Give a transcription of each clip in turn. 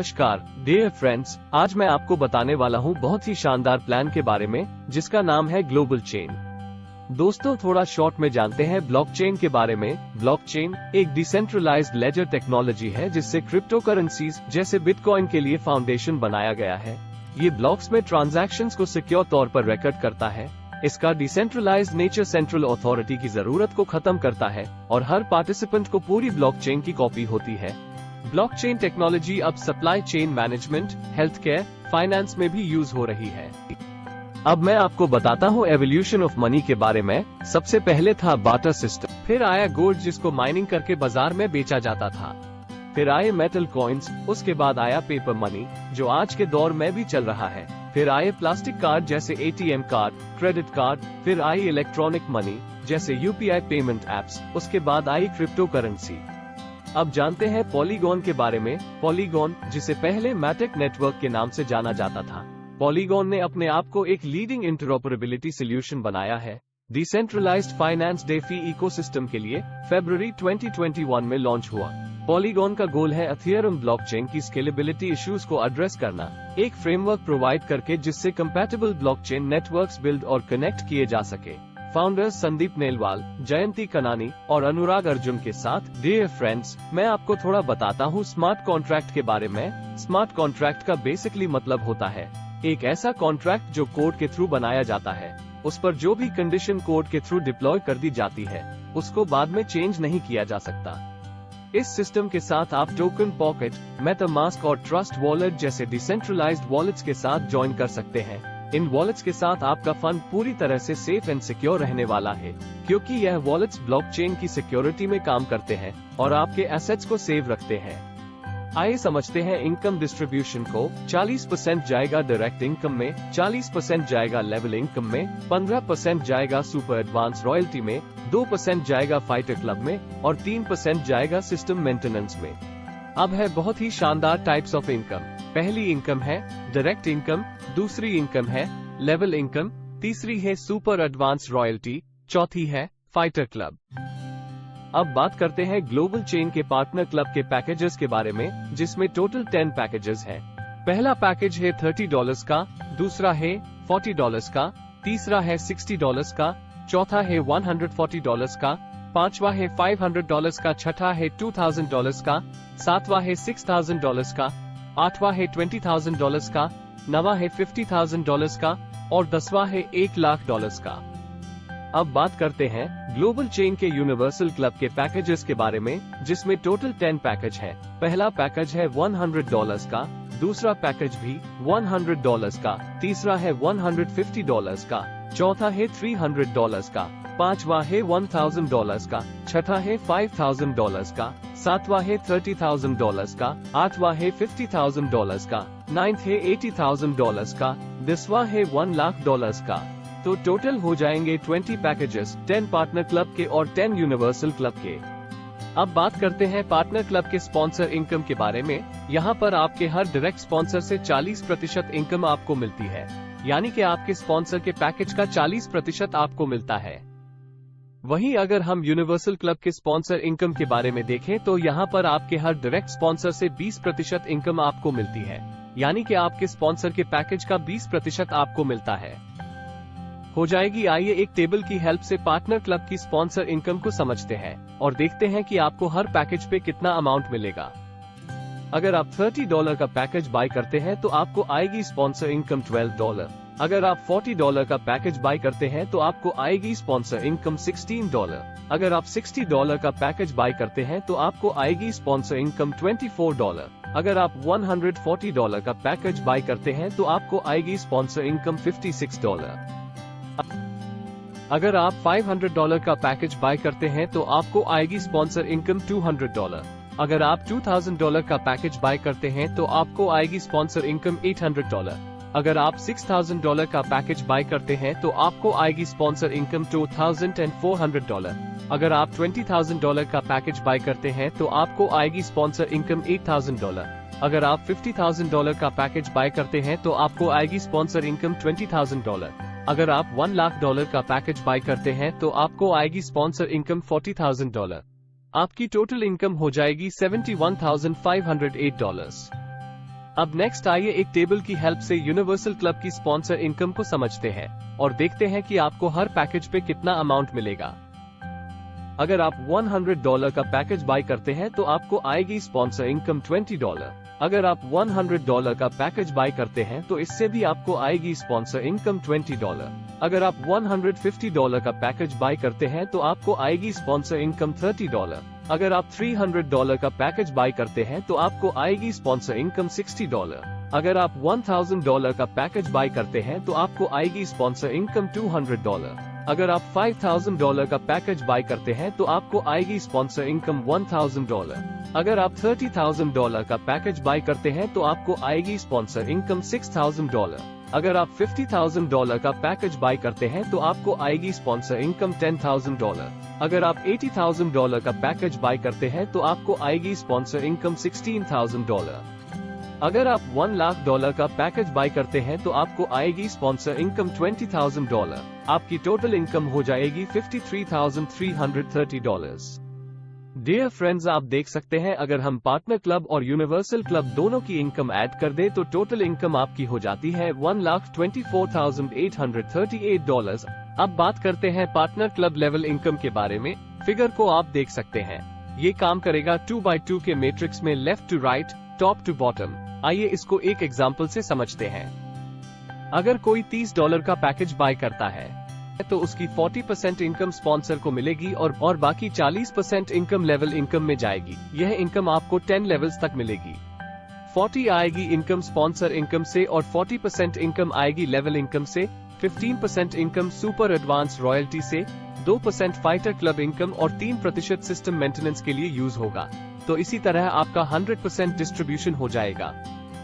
नमस्कार dear friends, आज मैं आपको बताने वाला हूँ बहुत ही शानदार प्लान के बारे में जिसका नाम है ग्लोबल चेन। दोस्तों, थोड़ा शॉर्ट में जानते हैं ब्लॉकचेन के बारे में। ब्लॉकचेन एक डिसेंट्रलाइज्ड लेजर टेक्नोलॉजी है जिससे क्रिप्टो करेंसीज जैसे बिटकॉइन के लिए फाउंडेशन बनाया गया है। ये ब्लॉक्स में ट्रांजैक्शंस को सिक्योर तौर पर रिकॉर्ड करता है। इसका डिसेंट्रलाइज्ड नेचर सेंट्रल अथॉरिटी की जरूरत को खत्म करता है और हर पार्टिसिपेंट को पूरी ब्लॉकचेन की कॉपी होती है। ब्लॉकचेन टेक्नोलॉजी अब supply chain management, health care, finance में भी यूज हो रही है। अब मैं आपको बताता हूँ एवोल्यूशन ऑफ मनी के बारे में। सबसे पहले था बार्टर सिस्टम, फिर आया गोल्ड जिसको माइनिंग करके बाजार में बेचा जाता था, फिर आए मेटल कॉइन्स, उसके बाद आया पेपर मनी जो आज के दौर में भी चल रहा है, फिर आए प्लास्टिक कार्ड जैसे एटीएम कार्ड, क्रेडिट कार्ड, फिर आई इलेक्ट्रॉनिक मनी जैसे यूपीआई पेमेंट एप्स, उसके बाद आई क्रिप्टो करेंसी। अब जानते हैं पॉलीगॉन के बारे में। पॉलीगॉन, जिसे पहले मैटिक नेटवर्क के नाम से जाना जाता था, पॉलीगॉन ने अपने आप को एक लीडिंग इंटरऑपरेबिलिटी सोल्यूशन बनाया है। डिसेंट्रलाइज्ड फाइनेंस डेफी इकोसिस्टम के लिए फरवरी 2021 में लॉन्च हुआ। पॉलीगॉन का गोल है इथेरियम ब्लॉकचेन की स्केलेबिलिटी इश्यूज को एड्रेस करना, एक फ्रेमवर्क प्रोवाइड करके जिससे कंपैटिबल ब्लॉकचेन नेटवर्क्स बिल्ड और कनेक्ट किए जा सके। फाउंडर्स संदीप नेलवाल, जयंती कनानी और अनुराग अर्जुन के साथ। डियर फ्रेंड्स, मैं आपको थोड़ा बताता हूँ स्मार्ट कॉन्ट्रैक्ट के बारे में। स्मार्ट कॉन्ट्रैक्ट का बेसिकली मतलब होता है एक ऐसा कॉन्ट्रैक्ट जो कोड के थ्रू बनाया जाता है। उस पर जो भी कंडीशन कोड के थ्रू डिप्लॉय कर दी जाती है उसको बाद में चेंज नहीं किया जा सकता। इस सिस्टम के साथ आप टोकन पॉकेट, मेटामास्क और ट्रस्ट वॉलेट जैसे डिसेंट्रलाइज्ड वॉलेट्स के साथ ज्वाइन कर सकते हैं। इन वॉलेट्स के साथ आपका फंड पूरी तरह से सेफ एंड सिक्योर रहने वाला है, क्योंकि यह वॉलेट्स ब्लॉकचेन की सिक्योरिटी में काम करते हैं और आपके एसेट्स को सेव रखते हैं। आइए समझते हैं इनकम डिस्ट्रीब्यूशन को। 40% जाएगा डायरेक्ट इनकम में, 40% जाएगा लेवल इनकम में, 15% जाएगा सुपर एडवांस रॉयल्टी में, 2% जाएगा फाइटर क्लब में और 3% जाएगा सिस्टम मेंटेनेंस में। अब है बहुत ही शानदार टाइप्स ऑफ इनकम। पहली इनकम है डायरेक्ट इनकम, दूसरी इनकम है लेवल इनकम, तीसरी है सुपर एडवांस रॉयल्टी, चौथी है फाइटर क्लब। अब बात करते हैं ग्लोबल चेन के पार्टनर क्लब के पैकेजेस के बारे में, जिसमें टोटल 10 पैकेजेस हैं। पहला पैकेज है $30 का, दूसरा है $40 का, तीसरा है $60 का, चौथा है $140 का, पांचवा है $500 का, छठा है $2000 का, सातवां है $6000 का, आठवां है $20,000 का, नवा है $50,000 का और 10वां है $1,00,000 का। अब बात करते हैं ग्लोबल चेन के यूनिवर्सल क्लब के पैकेजेस के बारे में, जिसमें टोटल 10 पैकेज है। पहला पैकेज है $100 का, दूसरा पैकेज भी $100 का, तीसरा है $150 का, चौथा है $300 का, पांचवा है $1,000 का, छठा है $5,000 का, सातवां है $30,000 का, आठवां है $50,000 का, नाइन्थ है $80,000 का, 10वां है $1,00,000 का। तो टोटल हो जाएंगे 20 पैकेजेस, 10 पार्टनर क्लब के और 10 यूनिवर्सल क्लब के। अब बात करते हैं पार्टनर क्लब के स्पॉन्सर इनकम के बारे में। यहाँ पर आपके हर डायरेक्ट स्पॉन्सर से 40% इनकम आपको मिलती है, यानी कि आपके स्पॉन्सर के पैकेज का 40% आपको मिलता है। वहीं अगर हम यूनिवर्सल क्लब के स्पॉन्सर इनकम के बारे में देखें तो यहाँ पर आपके हर डायरेक्ट स्पॉन्सर से 20% इनकम आपको मिलती है, यानी कि आपके स्पॉन्सर के पैकेज का 20% आपको मिलता है। हो जाएगी। आइए एक टेबल की हेल्प से पार्टनर क्लब की स्पॉन्सर इनकम को समझते हैं और देखते हैं कि आपको हर पैकेज पे कितना अमाउंट मिलेगा। अगर आप $30 का पैकेज बाय करते हैं तो आपको आएगी स्पॉन्सर इनकम $12। अगर आप $40 का पैकेज बाय करते हैं तो आपको आएगी स्पॉन्सर इनकम $16। अगर आप $60 का पैकेज बाय करते हैं तो आपको आएगी स्पॉन्सर इनकम $24। अगर आप $140 का पैकेज बाय करते हैं तो आपको आएगी स्पॉन्सर इनकम $56। अगर आप $500 का पैकेज बाय करते हैं तो आपको आएगी स्पॉन्सर इनकम $200। अगर आप $2000 का पैकेज बाय करते हैं तो आपको आएगी स्पॉन्सर इनकम $800। अगर आप $6000 का पैकेज बाय करते हैं तो आपको आएगी स्पॉन्सर इनकम $2400। अगर आप $20,000 का पैकेज बाय करते हैं तो आपको आएगी स्पॉन्सर इनकम $8000। अगर आप $50,000 का पैकेज बाय करते हैं तो आपको आएगी स्पॉन्सर इनकम $20,000। अगर आप $1,00,000 का पैकेज बाय करते हैं तो आपको आएगी स्पॉन्सर इनकम $40,000। आपकी टोटल इनकम हो जाएगी $71,508। अब नेक्स्ट आइए एक टेबल की हेल्प से यूनिवर्सल क्लब की स्पॉन्सर इनकम को समझते हैं और देखते हैं कि आपको हर पैकेज पे कितना अमाउंट मिलेगा। अगर आप $100 का पैकेज बाय करते हैं तो आपको आएगी स्पॉन्सर इनकम $20। अगर आप $100 का पैकेज बाय करते हैं तो इससे भी आपको आएगी स्पॉन्सर इनकम $20। अगर आप $150 का पैकेज बाय करते हैं तो आपको आएगी स्पॉन्सर इनकम $30। अगर आप $300 का पैकेज बाय करते हैं तो आपको आएगी स्पॉन्सर इनकम $60। अगर आप $1000 का पैकेज बाय करते हैं तो आपको आएगी स्पॉन्सर इनकम $200। अगर आप $5000 का पैकेज बाय करते हैं तो आपको आएगी स्पॉन्सर इनकम $1000। अगर आप $30,000 का पैकेज बाय करते हैं तो आपको आएगी स्पॉन्सर इनकम $6000। अगर आप $50,000 का पैकेज बाय करते हैं तो आपको आएगी स्पॉन्सर इनकम $10,000। अगर आप $80,000 का पैकेज बाय करते हैं तो आपको आएगी स्पॉन्सर इनकम $16,000। अगर आप $1,00,000 का पैकेज बाय करते हैं तो आपको आएगी स्पॉन्सर इनकम $20,000। आपकी टोटल इनकम हो जाएगी $53,330। डियर फ्रेंड्स, आप देख सकते हैं अगर हम पार्टनर क्लब और यूनिवर्सल क्लब दोनों की इनकम ऐड कर दे तो टोटल इनकम आपकी हो जाती है $1,24,838। अब बात करते हैं पार्टनर क्लब लेवल इनकम के बारे में। फिगर को आप देख सकते हैं, ये काम करेगा 2x2 के मैट्रिक्स में left to right, top to bottom. आइए इसको एक एग्जाम्पल से समझते हैं। अगर कोई $30 का पैकेज बाय करता है तो उसकी 40% इनकम स्पॉन्सर को मिलेगी और बाकी 40% इनकम लेवल इनकम में जाएगी। यह इनकम आपको 10 लेवल्स तक मिलेगी। 40 आएगी इनकम स्पॉन्सर इनकम से और 40% इनकम आएगी लेवल इनकम से, 15% इनकम सुपर एडवांस रॉयल्टी से, 2% फाइटर क्लब इनकम और 3% सिस्टम मेंटेनेंस के लिए यूज होगा। तो इसी तरह आपका 100% डिस्ट्रीब्यूशन हो जाएगा।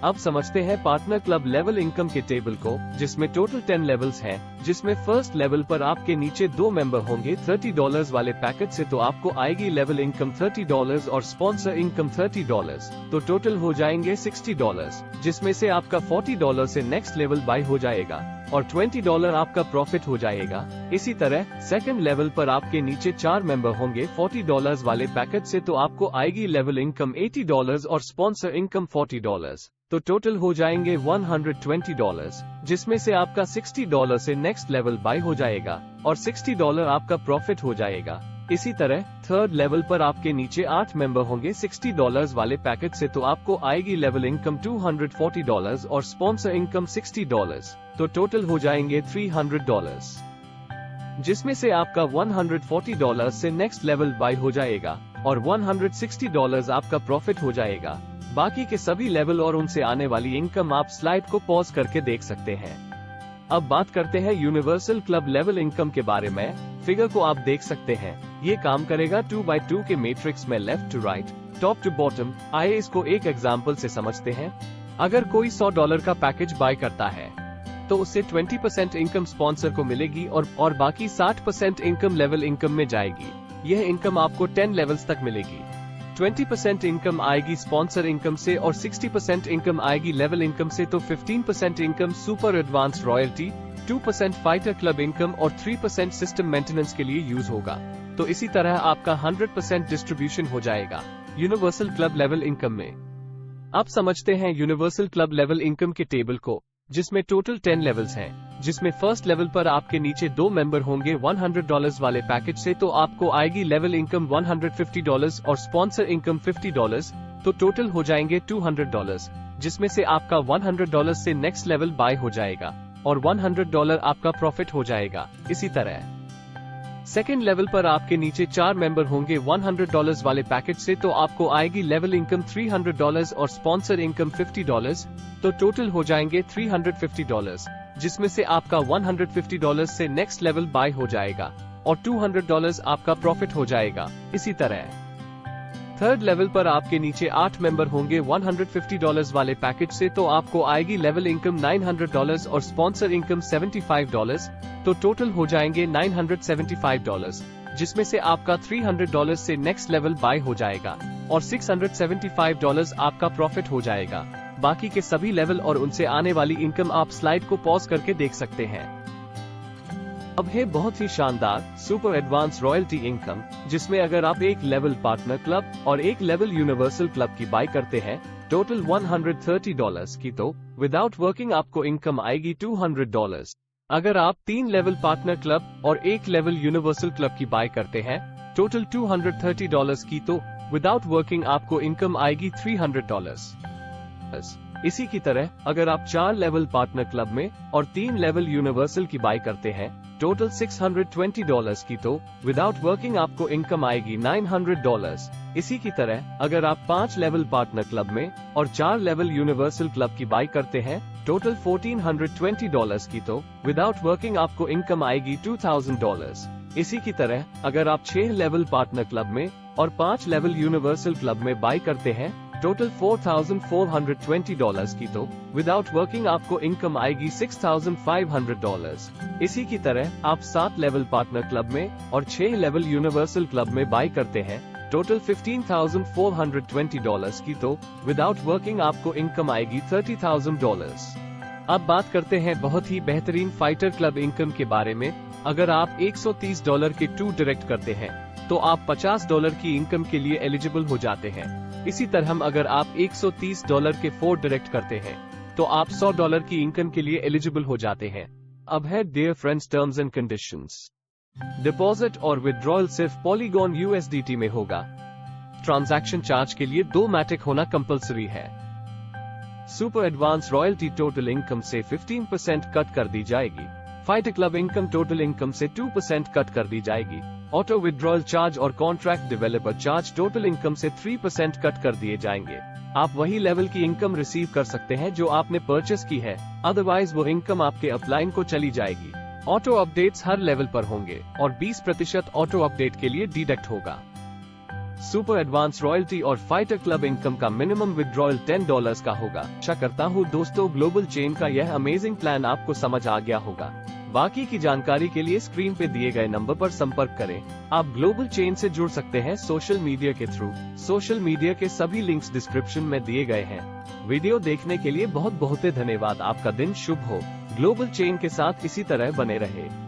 अब समझते हैं पार्टनर क्लब लेवल इनकम के टेबल को, जिसमें टोटल 10 लेवल्स हैं, जिसमें फर्स्ट लेवल पर आपके नीचे 2 मेंबर होंगे। $30 वाले पैकेज से तो आपको आएगी लेवल इनकम $30 और स्पॉन्सर इनकम $30, तो टोटल हो जाएंगे $60, जिसमें से आपका $40 से नेक्स्ट लेवल बाय हो जाएगा और $20 आपका प्रॉफिट हो जाएगा। इसी तरह सेकंड लेवल पर आपके नीचे 4 मेंबर होंगे। $40 वाले पैकेज से तो आपको आएगी लेवल इनकम $80 और स्पॉन्सर इनकम $40, तो टोटल हो जाएंगे $120, जिसमें से आपका $60 से नेक्स्ट लेवल बाय हो जाएगा और $60 आपका प्रॉफिट हो जाएगा। इसी तरह थर्ड लेवल पर आपके नीचे 8 मेंबर होंगे। $60 वाले पैकेज से तो आपको आएगी लेवल इनकम $240 और स्पॉन्सर इनकम $60, तो टोटल हो जाएंगे $300, जिसमें से आपका $140 से नेक्स्ट लेवल बाय हो जाएगा और $160 आपका प्रॉफिट हो जाएगा। बाकी के सभी लेवल और उनसे आने वाली इनकम आप स्लाइड को पॉज करके देख सकते हैं। अब बात करते हैं यूनिवर्सल क्लब लेवल इनकम के बारे में। फिगर को आप देख सकते हैं, ये काम करेगा 2x2 के मैट्रिक्स में left to right, top to bottom. आइए इसको एक एग्जांपल से समझते हैं। अगर कोई $100 का पैकेज बाय करता है तो उससे 20% इनकम स्पॉन्सर को मिलेगी और बाकी 60% इनकम लेवल इनकम में जाएगी। यह इनकम आपको 10 लेवल्स तक मिलेगी। 20% इनकम आएगी स्पॉन्सर इनकम से और 60% इनकम आएगी लेवल इनकम से, तो 15% income super advance royalty, 2% fighter club income और 3% सिस्टम मेंटेनेंस के लिए यूज होगा। तो इसी तरह आपका 100% डिस्ट्रीब्यूशन हो जाएगा यूनिवर्सल क्लब लेवल इनकम में। अब समझते हैं यूनिवर्सल क्लब लेवल इनकम के टेबल को, जिसमें टोटल 10 लेवल्स हैं, जिसमें फर्स्ट लेवल पर आपके नीचे 2 मेंबर होंगे। $100 वाले पैकेज से तो आपको आएगी लेवल इनकम $150 और स्पॉन्सर इनकम $50, तो टोटल हो जाएंगे $200, जिसमें से आपका $100 से नेक्स्ट लेवल बाय हो जाएगा और $100 आपका प्रॉफिट हो जाएगा। इसी तरह सेकेंड लेवल पर आपके नीचे 4 मेंबर होंगे। $100 वाले पैकेज से तो आपको आएगी लेवल इनकम $300 और स्पॉन्सर इनकम $50, तो टोटल हो जाएंगे $350, जिसमें से आपका $150 से नेक्स्ट लेवल बाय हो जाएगा और $200 आपका प्रॉफिट हो जाएगा। इसी तरह थर्ड लेवल पर आपके नीचे 8 मेंबर होंगे। $150 वाले पैकेज से तो आपको आएगी लेवल इनकम $900 और स्पॉन्सर इनकम $75, तो टोटल हो जाएंगे $975, जिसमें से आपका $300 से नेक्स्ट लेवल बाय हो जाएगा और $675 आपका प्रॉफिट हो जाएगा। बाकी के सभी लेवल और उनसे आने वाली इनकम आप स्लाइड को पॉज करके देख सकते हैं। अब है बहुत ही शानदार सुपर एडवांस रॉयल्टी इनकम, जिसमें अगर आप एक लेवल पार्टनर क्लब और एक लेवल यूनिवर्सल क्लब की बाय करते हैं टोटल $130 की, तो विदाउट वर्किंग आपको इनकम आएगी $200। अगर आप 3 लेवल पार्टनर क्लब और 1 लेवल यूनिवर्सल क्लब की बाय करते हैं टोटल $230 की, तो विदाउट वर्किंग आपको इनकम आएगी $300। इसी की तरह अगर आप 4 लेवल पार्टनर क्लब में और 3 लेवल यूनिवर्सल की बाय करते हैं टोटल $620 की, तो विदाउट वर्किंग आपको इनकम आएगी $900। इसी की तरह अगर आप 5 लेवल पार्टनर क्लब में और 4 लेवल यूनिवर्सल क्लब की बाय करते हैं टोटल $1420 की, तो विदाउट वर्किंग आपको इनकम आएगी $2000। इसी की तरह अगर आप 6 लेवल पार्टनर क्लब में और 5 लेवल यूनिवर्सल क्लब में बाय करते हैं टोटल $4420 की, तो विदाउट वर्किंग आपको इनकम आएगी $6500। इसी की तरह आप 7 लेवल पार्टनर क्लब में और 6 लेवल यूनिवर्सल क्लब में बाय करते हैं टोटल $15,420 की, तो विदाउट वर्किंग आपको इनकम आएगी $30,000। अब बात करते हैं बहुत ही बेहतरीन फाइटर क्लब इनकम के बारे में। अगर आप $130 के 2 डायरेक्ट करते हैं तो आप $50 की इनकम के लिए एलिजिबल हो जाते हैं। इसी तरह अगर आप $130 के 4 डायरेक्ट करते हैं तो आप $100 की इनकम के लिए एलिजिबल हो जाते हैं। अब है dear friends terms and conditions. Deposit और विड्रॉयल सिर्फ पॉलीगॉन USDT में होगा। ट्रांजैक्शन चार्ज के लिए 2 मैटिक होना कंपलसरी है। Super advance royalty total income से 15% कट कर दी जाएगी। Fighter club income total income से 2% कट कर दी जाएगी। ऑटो विड्रॉयल चार्ज और contract developer charge total income से 3% कट कर दिए जाएंगे। आप वही लेवल की इनकम रिसीव कर सकते हैं जो आपने परचेस की है, अदरवाइज वो इनकम आपके अपलाइन को चली जाएगी। ऑटो अपडेट्स हर लेवल पर होंगे और 20% ऑटो अपडेट के लिए डिडक्ट होगा। सुपर एडवांस रॉयल्टी और फाइटर क्लब इनकम का मिनिमम विड्रॉयल $10 का होगा। आशा करता हूँ दोस्तों ग्लोबल चेन का यह अमेजिंग प्लान आपको समझ आ गया होगा। बाकी की जानकारी के लिए स्क्रीन पे दिए गए नंबर पर संपर्क करें। आप ग्लोबल चेन से जुड़ सकते हैं सोशल मीडिया के थ्रू। सोशल मीडिया के सभी लिंक्स डिस्क्रिप्शन में दिए गए हैं। वीडियो देखने के लिए बहुत बहुत धन्यवाद। आपका दिन शुभ हो। ग्लोबल चेन के साथ इसी तरह बने रहे।